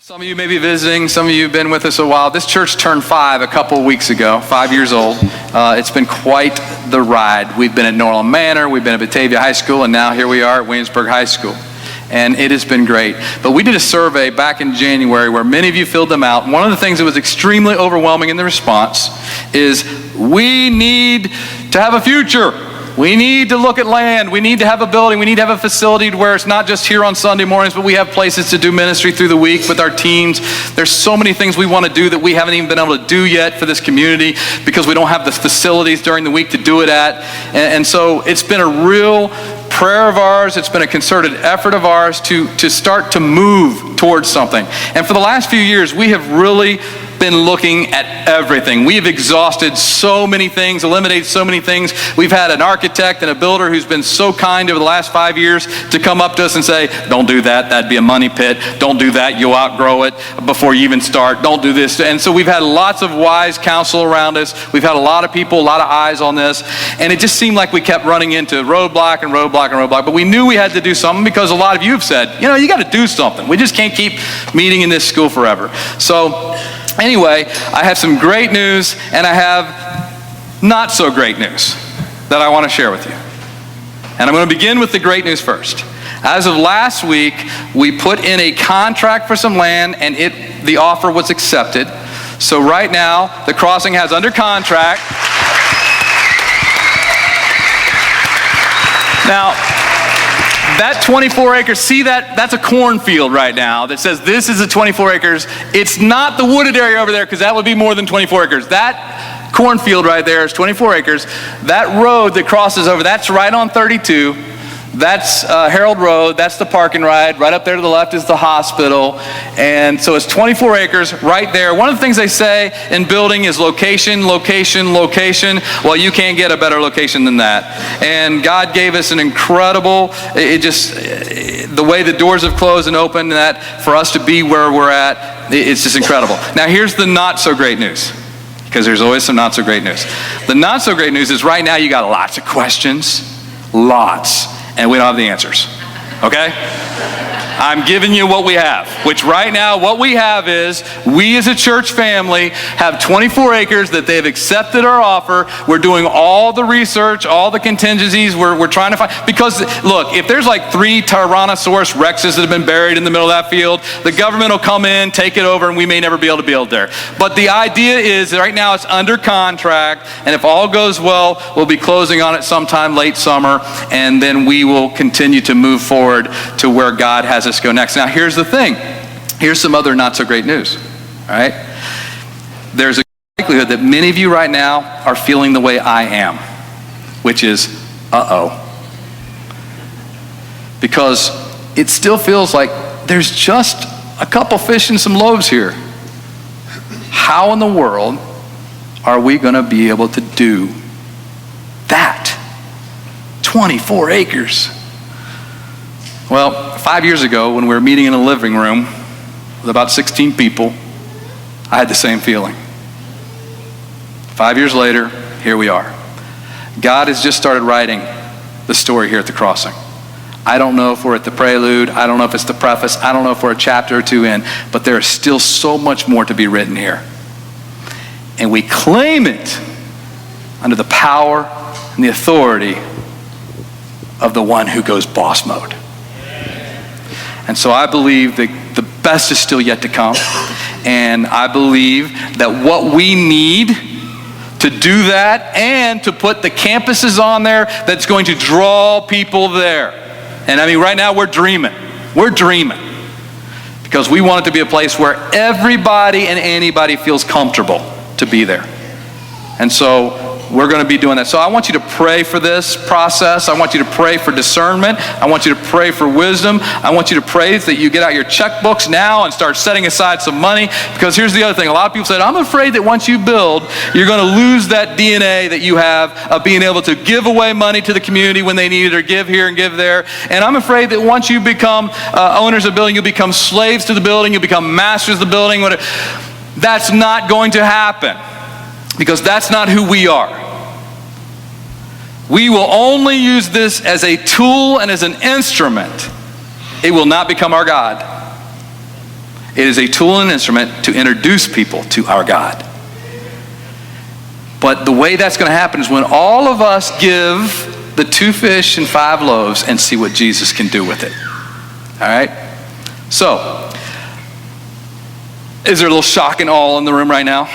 Some of you may be visiting, some of you have been with us a while. This church turned 5 a couple of weeks ago, 5 years old. It's been quite the ride. We've been at Norland Manor, we've been at Batavia High School, and now here we are at Williamsburg High School. And it has been great. But we did a survey back in January where many of you filled them out. One of the things that was extremely overwhelming in the response is we need to have a future. We need to look at land. We need to have a building. We need to have a facility where it's not just here on Sunday mornings, but we have places to do ministry through the week with our teams. There's so many things we want to do that we haven't even been able to do yet for this community because we don't have the facilities during the week to do it at. And so it's been a real prayer of ours. It's been a concerted effort of ours to start to move towards something. And for the last few years, we have really been looking at everything. We've exhausted so many things, eliminated so many things. We've had an architect and a builder who's been so kind over the last 5 years to come up to us and say, don't do that, that'd be a money pit. Don't do that, you'll outgrow it before you even start. Don't do this. And so we've had lots of wise counsel around us. We've had a lot of people, a lot of eyes on this. And it just seemed like we kept running into roadblock and roadblock and roadblock. But we knew we had to do something because a lot of you have said, you got to do something. We just can't keep meeting in this school forever. So anyway, I have some great news and I have not so great news that I want to share with you. And I'm going to begin with the great news first. As of last week, we put in a contract for some land and the offer was accepted. So right now, the Crossing has under contract. Now, that 24 acres, see that's a cornfield right now that says this is a 24 acres. It's not the wooded area over there because that would be more than 24 acres. That cornfield right there is 24 acres. That road that crosses over, that's right on 32. That's Harold Road. That's the parking ride. Right up there to the left is the hospital. And so it's 24 acres right there. One of the things they say in building is location, location, location. Well, you can't get a better location than that. And God gave us an incredible, the way the doors have closed and opened, that for us to be where we're at, it's just incredible. Now here's the not so great news, because there's always some not so great news. The not so great news is right now you got lots of questions, lots. And we don't have the answers, okay? I'm giving you what we have, which right now what we have is we as a church family have 24 acres that they've accepted our offer. We're doing all the research, all the contingencies. We're trying to find, because look, if there's like 3 Tyrannosaurus Rexes that have been buried in the middle of that field, the government will come in, take it over, and we may never be able to build there. But the idea is that right now it's under contract, and if all goes well, we'll be closing on it sometime late summer, and then we will continue to move forward to where God has us go next. Now here's the thing. Here's some other not so great news. All right? There's a likelihood that many of you right now are feeling the way I am, which is, uh-oh. Because it still feels like there's just a couple fish and some loaves here. How in the world are we going to be able to do that? 24 acres. Well, 5 years ago, when we were meeting in a living room with about 16 people, I had the same feeling. 5 years later, here we are. God has just started writing the story here at the Crossing. I don't know if we're at the prelude. I don't know if it's the preface. I don't know if we're a chapter or 2 in, but there is still so much more to be written here. And we claim it under the power and the authority of the one who goes boss mode. And so I believe that the best is still yet to come. And I believe that what we need to do that and to put the campuses on there that's going to draw people there. And I mean, right now we're dreaming. We're dreaming. Because we want it to be a place where everybody and anybody feels comfortable to be there. And so we're going to be doing that. So I want you to pray for this process. I want you to pray for discernment. I want you to pray for wisdom. I want you to pray that you get out your checkbooks now and start setting aside some money. Because here's the other thing. A lot of people said, I'm afraid that once you build, you're going to lose that DNA that you have of being able to give away money to the community when they need it, or give here and give there. And I'm afraid that once you become owners of the building, you'll become slaves to the building, you'll become masters of the building. That's not going to happen. Because that's not who we are. We will only use this as a tool and as an instrument. It will not become our God. It is a tool and instrument to introduce people to our God. But the way that's going to happen is when all of us give the 2 fish and 5 loaves and see what Jesus can do with it. All right? So, is there a little shock and awe in the room right now?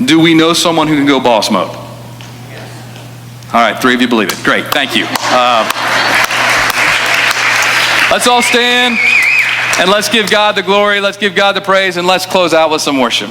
Do we know someone who can go boss mode? All right, 3 of you believe it. Great, thank you. Let's all stand and let's give God the glory, let's give God the praise, and let's close out with some worship.